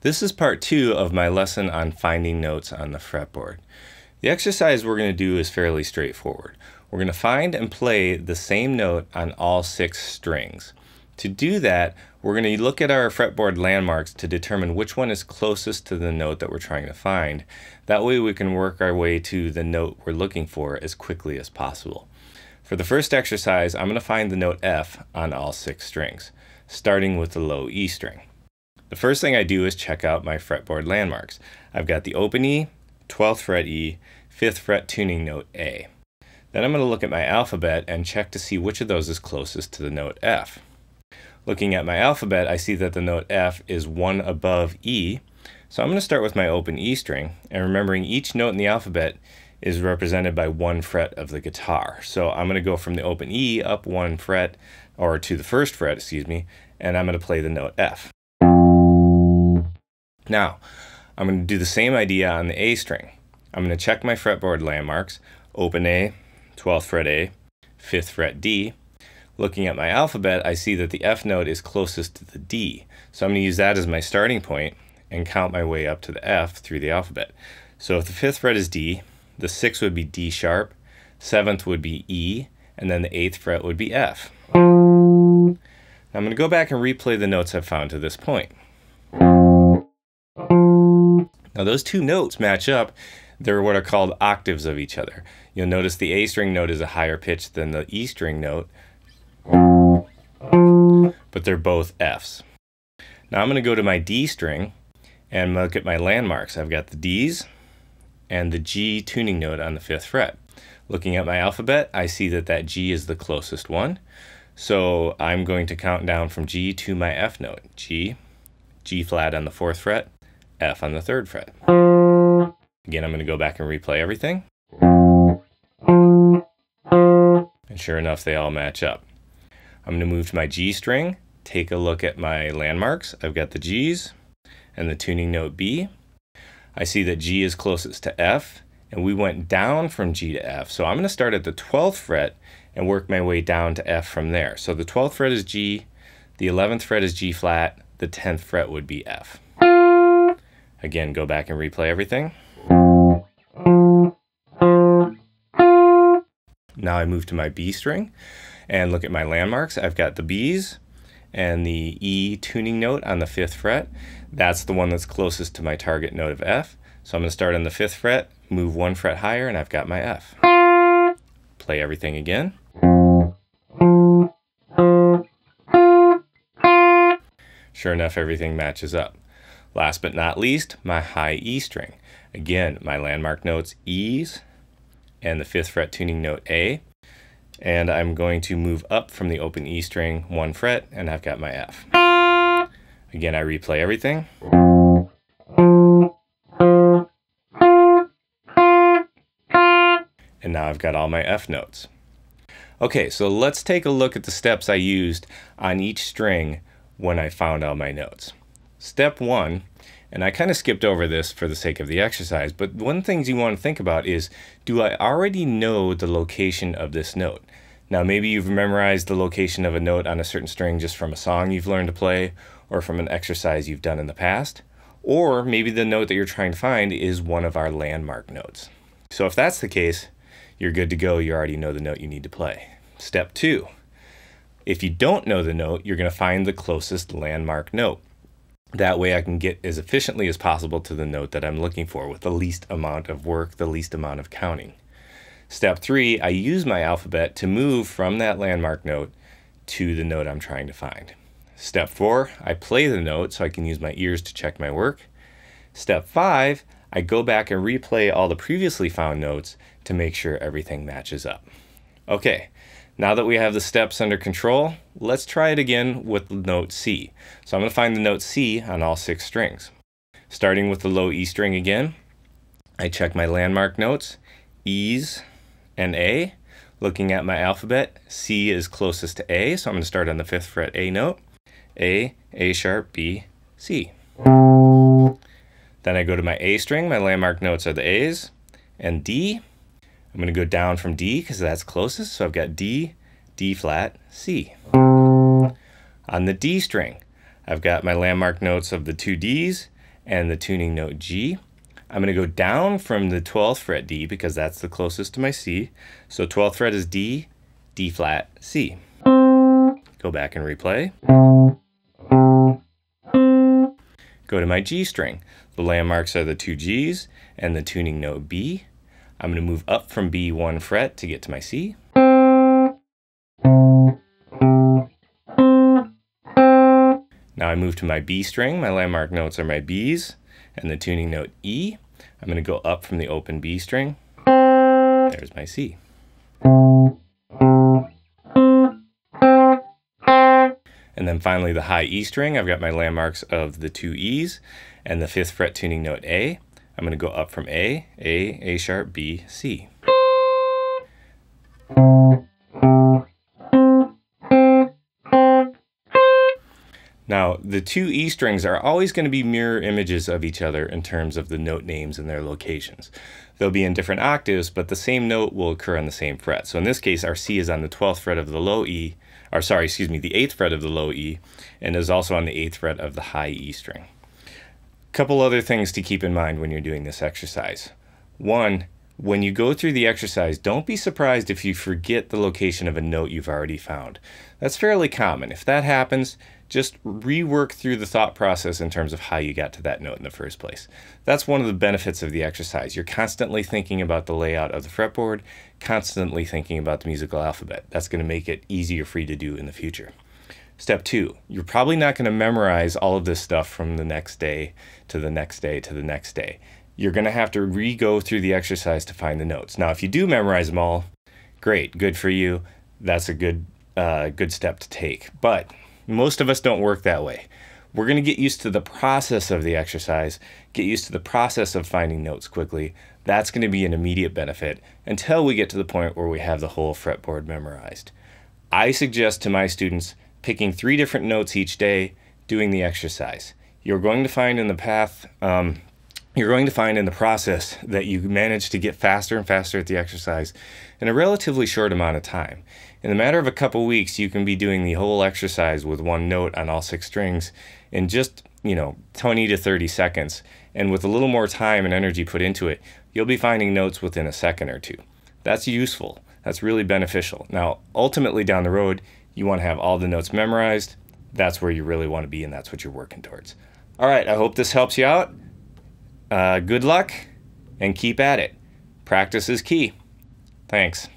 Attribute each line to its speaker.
Speaker 1: This is part 2 of my lesson on finding notes on the fretboard. The exercise we're going to do is fairly straightforward. We're going to find and play the same note on all 6 strings. To do that, we're going to look at our fretboard landmarks to determine which one is closest to the note that we're trying to find. That way we can work our way to the note we're looking for as quickly as possible. For the first exercise, I'm going to find the note F on all 6 strings, starting with the low E string. The first thing I do is check out my fretboard landmarks. I've got the open E, 12th fret E, 5th fret tuning note A. Then I'm going to look at my alphabet and check to see which of those is closest to the note F. Looking at my alphabet, I see that the note F is 1 above E, so I'm going to start with my open E string, and remembering each note in the alphabet is represented by 1 fret of the guitar. So I'm going to go from the open E up 1 fret, or to the 1st fret, excuse me, and I'm going to play the note F. Now, I'm going to do the same idea on the A string. I'm going to check my fretboard landmarks, open A, 12th fret A, 5th fret D. Looking at my alphabet, I see that the F note is closest to the D. So I'm going to use that as my starting point and count my way up to the F through the alphabet. So if the 5th fret is D, the 6th would be D sharp, 7th would be E, and then the 8th fret would be F. Now I'm going to go back and replay the notes I've found to this point. Now those 2 notes match up. They're what are called octaves of each other. You'll notice the A string note is a higher pitch than the E string note, but they're both Fs. Now I'm going to go to my D string and look at my landmarks. I've got the Ds and the G tuning note on the 5th fret. Looking at my alphabet, I see that that G is the closest one. So I'm going to count down from G to my F note. G, G flat on the 4th fret, F on the 3rd fret. Again, I'm going to go back and replay everything. And sure enough, they all match up. I'm going to move to my G string, take a look at my landmarks. I've got the G's and the tuning note B. I see that G is closest to F, and we went down from G to F. So I'm going to start at the 12th fret and work my way down to F from there. So the 12th fret is G, the 11th fret is G flat, the 10th fret would be F. Again, go back and replay everything. Now I move to my B string and look at my landmarks. I've got the B's and the E tuning note on the 5th fret. That's the one that's closest to my target note of F. So I'm going to start on the 5th fret, move 1 fret higher, and I've got my F. Play everything again. Sure enough, everything matches up. Last but not least, my high E string. Again, my landmark notes E's and the 5th fret tuning note A. And I'm going to move up from the open E string 1 fret, and I've got my F. Again, I replay everything. And now I've got all my F notes. Okay, so let's take a look at the steps I used on each string when I found all my notes. Step 1, and I kind of skipped over this for the sake of the exercise, but one of the things you want to think about is, do I already know the location of this note? Now maybe you've memorized the location of a note on a certain string just from a song you've learned to play, or from an exercise you've done in the past, or maybe the note that you're trying to find is one of our landmark notes. So if that's the case, you're good to go. You already know the note you need to play. Step 2, if you don't know the note, you're going to find the closest landmark note. That way I can get as efficiently as possible to the note that I'm looking for with the least amount of work, the least amount of counting. Step 3, I use my alphabet to move from that landmark note to the note I'm trying to find. Step 4, I play the note so I can use my ears to check my work. Step 5, I go back and replay all the previously found notes to make sure everything matches up. Okay. Now that we have the steps under control, let's try it again with the note C. So I'm going to find the note C on all 6 strings. Starting with the low E string again, I check my landmark notes, E's and A. Looking at my alphabet, C is closest to A, so I'm going to start on the 5th fret A note, A sharp, B, C. Then I go to my A string, my landmark notes are the A's, and D. I'm going to go down from D because that's closest, so I've got D, D flat, C. On the D string, I've got my landmark notes of the 2 Ds and the tuning note G. I'm going to go down from the 12th fret D because that's the closest to my C. So 12th fret is D, D flat, C. Go back and replay. Go to my G string. The landmarks are the two G's and the tuning note B. I'm going to move up from B 1 fret to get to my C. Now I move to my B string. My landmark notes are my B's and the tuning note E. I'm going to go up from the open B string. There's my C. And then finally the high E string. I've got my landmarks of the two E's and the 5th fret tuning note A. I'm going to go up from A sharp, B, C. Now, the two E strings are always going to be mirror images of each other in terms of the note names and their locations. They'll be in different octaves, but the same note will occur on the same fret. So in this case, our C is on the 12th fret of the low E, or sorry, excuse me, the 8th fret of the low E, and is also on the 8th fret of the high E string. Couple other things to keep in mind when you're doing this exercise. One, when you go through the exercise, don't be surprised if you forget the location of a note you've already found. That's fairly common. If that happens, just rework through the thought process in terms of how you got to that note in the first place. That's one of the benefits of the exercise. You're constantly thinking about the layout of the fretboard, constantly thinking about the musical alphabet. That's going to make it easier for you to do in the future. Step 2, you're probably not going to memorize all of this stuff from the next day to the next day to the next day. You're going to have to re-go through the exercise to find the notes. Now, if you do memorize them all, great, good for you. That's a good step to take. But most of us don't work that way. We're going to get used to the process of the exercise, get used to the process of finding notes quickly. That's going to be an immediate benefit until we get to the point where we have the whole fretboard memorized. I suggest to my students picking 3 different notes each day, doing the exercise. You're going to find in the process that you manage to get faster and faster at the exercise in a relatively short amount of time. In a matter of a couple weeks, you can be doing the whole exercise with 1 note on all 6 strings in just, 20 to 30 seconds. And with a little more time and energy put into it, you'll be finding notes within a second or 2. That's useful. That's really beneficial. Now, ultimately down the road, you want to have all the notes memorized. That's where you really want to be, and that's what you're working towards. All right, I hope this helps you out. Good luck, and keep at it. Practice is key. Thanks.